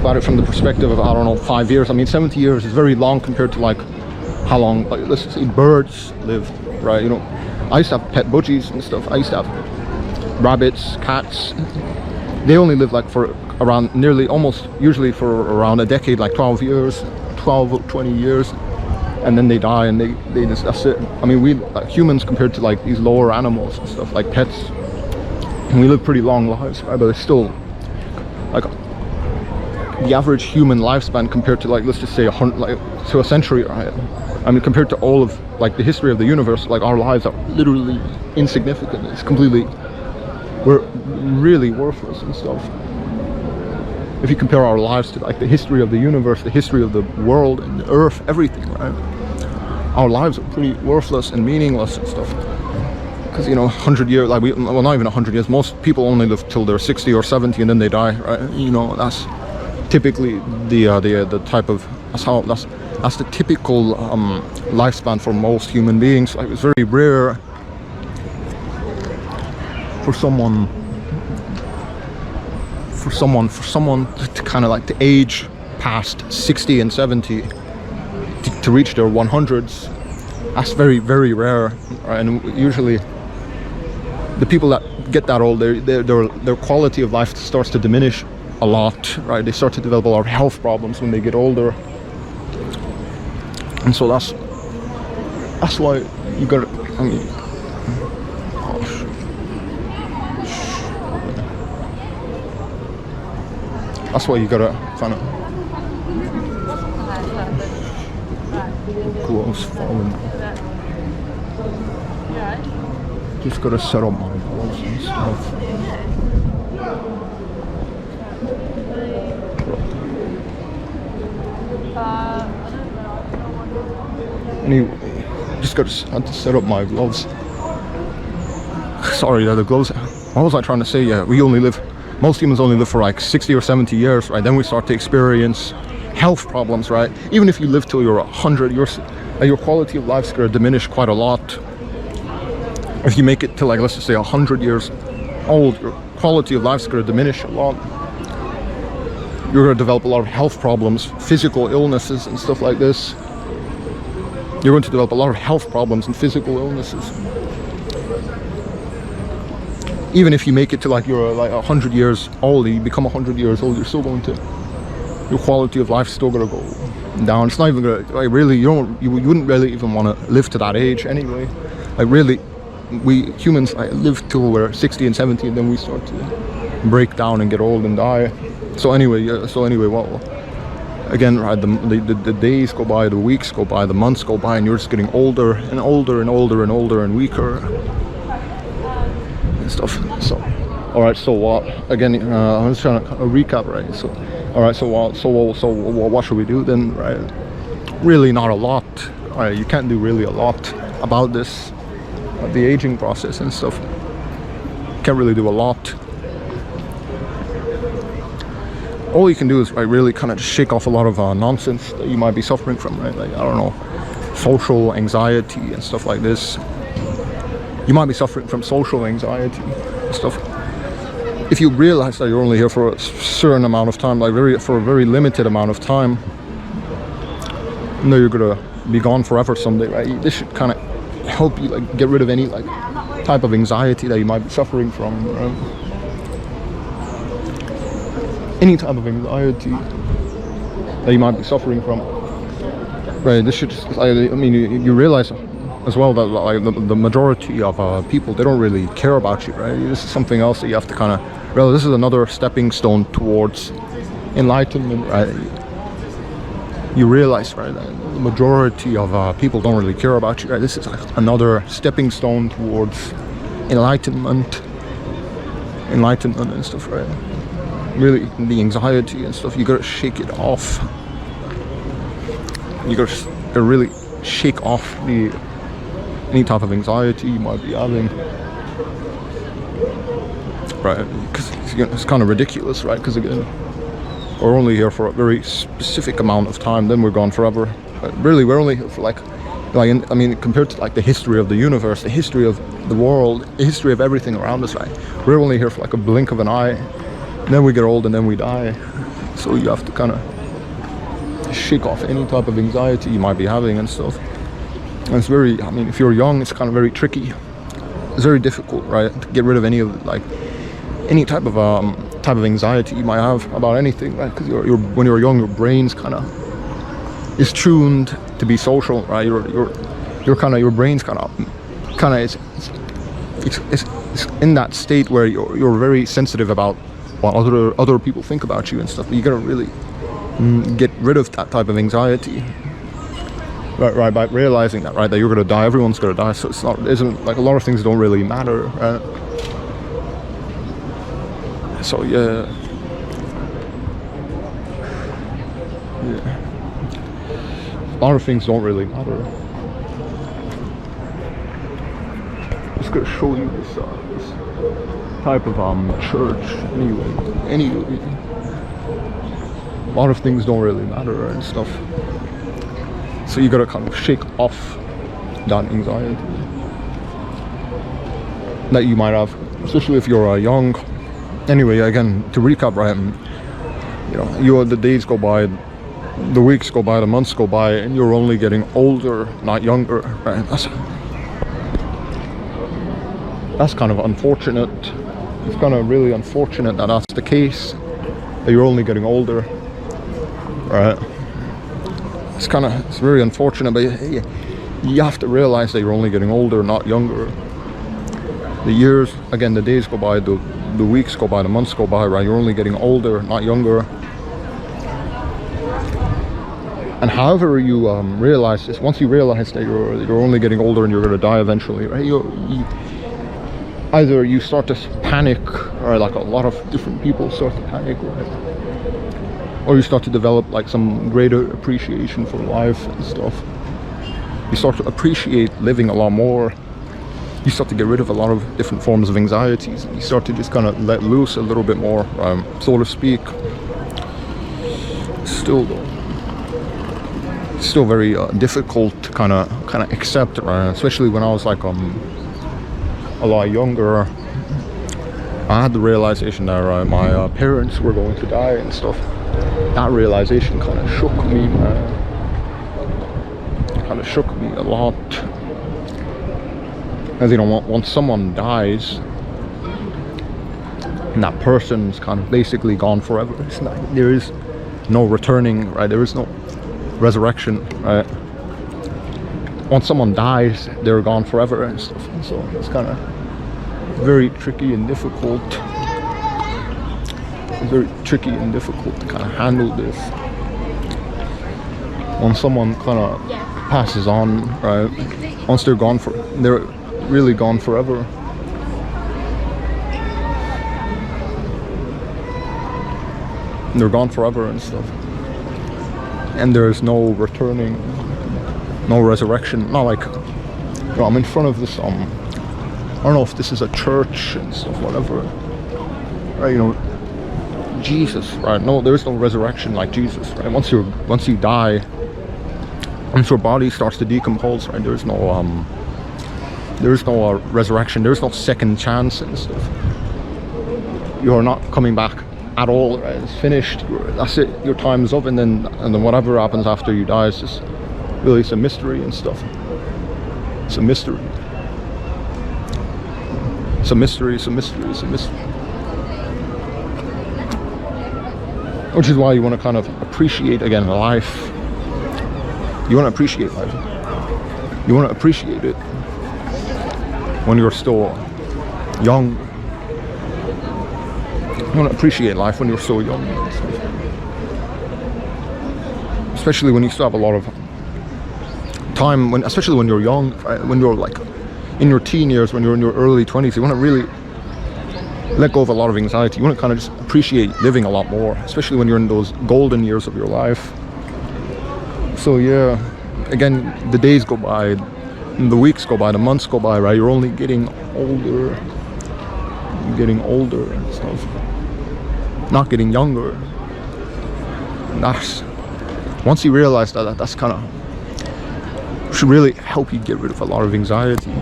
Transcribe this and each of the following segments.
about it from the perspective of, I don't know, 5 years. I mean, 70 years is very long compared to like how long, like, let's say birds live, right? You know, I used to have pet budgies and stuff. I used to have rabbits, cats. They only live like for around nearly, almost usually for around a decade, like 12 years, 12 or 20 years. And then they die, and they just, that's it. I mean, we, like humans, compared to like these lower animals and stuff, like pets, and we live pretty long lives, right? But it's still like the average human lifespan compared to, like, let's just say to a century, right? I mean, compared to all of like the history of the universe, like our lives are literally insignificant. It's completely, we're really worthless and stuff. If you compare our lives to like the history of the universe, the history of the world and the earth, everything, right? Our lives are pretty worthless and meaningless and stuff. Because, you know, 100 years, like well, not even 100 years. Most people only live till they're 60 or 70 and then they die, right? You know, that's typically the type of, that's the typical lifespan for most human beings. Like, it's very rare for someone to kind of like to age past 60 and 70 to reach their 100s. That's very, very rare, right? And usually the people that get that old, their quality of life starts to diminish a lot, right? They start to develop a lot of health problems when they get older, and so that's why you gotta, I mean, that's why you gotta kind of, gloves falling. Just gotta set up my gloves and stuff. Anyway, just had to set up my gloves. Sorry, the gloves. What was I trying to say? Yeah, most humans only live for like 60 or 70 years, right? Then we start to experience health problems, right? Even if you live till you're 100, your quality of life's gonna diminish quite a lot. If you make it to, like, let's just say 100 years old, your quality of life's gonna diminish a lot. You're gonna develop a lot of health problems, physical illnesses and stuff like this. You're going to develop a lot of health problems and physical illnesses. Even if you make it to like you're like 100 years old, you become 100 years old, you're still going to, your quality of life is still gonna go down. It's not even gonna, like, really, you wouldn't really even want to live to that age anyway. Like, really, we humans live till we're 60 and 70, and then we start to break down and get old and die. So anyway, well, again, right, the days go by, the weeks go by, the months go by, and you're just getting older and older and older and older and weaker and stuff. So, all right, so what? Again, I'm just trying to recap, right? So, all right, so what should we do then, right? Really, not a lot. All right, you can't do really a lot about this, the aging process and stuff. Can't really do a lot. All you can do is, like, really kind of shake off a lot of nonsense that you might be suffering from, right? Like, I don't know, social anxiety and stuff like this. You might be suffering from social anxiety and stuff. If you realize that you're only here for a certain amount of time, like for a very limited amount of time, you know you're gonna be gone forever someday, right? This should kind of help you, like, get rid of any, like, type of anxiety that you might be suffering from, right? Any type of anxiety that you might be suffering from, right? This should just, I mean, you realize as well that, like, the majority of people, they don't really care about you, right? This is something else that you have to kind of realize. This is another stepping stone towards enlightenment, right? You realize, right, that the majority of people don't really care about you, right? This is like another stepping stone towards enlightenment and stuff, right? Really, the anxiety and stuff, you gotta shake it off. You gotta really shake off any type of anxiety you might be having, right? Because it's kind of ridiculous, right? Because again, we're only here for a very specific amount of time, then we're gone forever. But really, we're only here for like I mean, compared to like the history of the universe, the history of the world, the history of everything around us, right? We're only here for like a blink of an eye. And then we get old and then we die. So you have to kind of shake off any type of anxiety you might be having and stuff. And it's very, I mean, if you're young, it's kind of very tricky. It's very difficult, right, to get rid of any of like any type of anxiety you might have about anything, right? Because when you're young, your brain's kind of is tuned to be social, right? Your brain's kind of it's in that state where you're very sensitive about what other people think about you and stuff. But you gotta really get rid of that type of anxiety, right? By realizing that, right, that you're gonna die. Everyone's gonna die, so isn't like a lot of things don't really matter, right? So yeah. A lot of things don't really matter. I'm just gonna show you this type of church anyway. A lot of things don't really matter and stuff. So you gotta kind of shake off that anxiety that you might have, especially if you're young. Anyway, again, to recap, right? The days go by, the weeks go by, the months go by, and you're only getting older, not younger, right? That's kind of unfortunate. It's kind of really unfortunate that that's the case, that you're only getting older, right? It's very unfortunate, but you have to realize that you're only getting older, not younger. The years, again, the days go by, the weeks go by, the months go by, right? You're only getting older, not younger. And however you realize this, once you realize that you're only getting older and you're going to die eventually, right? Either you start to panic, or like a lot of different people start to panic, right? Or you start to develop like some greater appreciation for life and stuff. You start to appreciate living a lot more. You start to get rid of a lot of different forms of anxieties. You start to just kind of let loose a little bit more, so to speak. Still very difficult to kind of accept, right? Especially when I was like a lot younger. I had the realization that my parents were going to die and stuff. That realization kind of shook me, man. Kind of shook me a lot. As you know, once someone dies, and that person's kind of basically gone forever. There is no returning, right? There is no resurrection, right? Once someone dies, they're gone forever and stuff. And so it's kind of very tricky and difficult. It's very tricky and difficult to kind of handle this. When someone kind of passes on, right? Once they're really gone forever. They're gone forever and stuff. And there's no returning, no resurrection. Not like, I'm in front of this, I don't know if this is a church and stuff, whatever. Right, Jesus, right? No, there's no resurrection like Jesus, right? Once you die, once your body starts to decompose, right? There's no resurrection. There's no second chance and stuff. You're not coming back at all, right? It's finished. That's it. Your time's up, and then whatever happens after you die is just really, it's a mystery and stuff. It's a mystery. It's a mystery. It's a mystery. It's a mystery. Which is why you want to kind of appreciate again life. You want to appreciate life. You want to appreciate it when you're still young. You want to appreciate life when you're still young. Especially when you still have a lot of time, especially when you're young, right? When you're like in your teen years, when you're in your early 20s, you want to really let go of a lot of anxiety. You want to kind of just appreciate living a lot more, especially when you're in those golden years of your life. So yeah, again, the days go by, the weeks go by, the months go by, right? You're only getting older. You're getting older and stuff. Not getting younger. And once you realize that's kind of should really help you get rid of a lot of anxiety.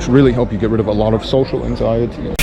Should really help you get rid of a lot of social anxiety.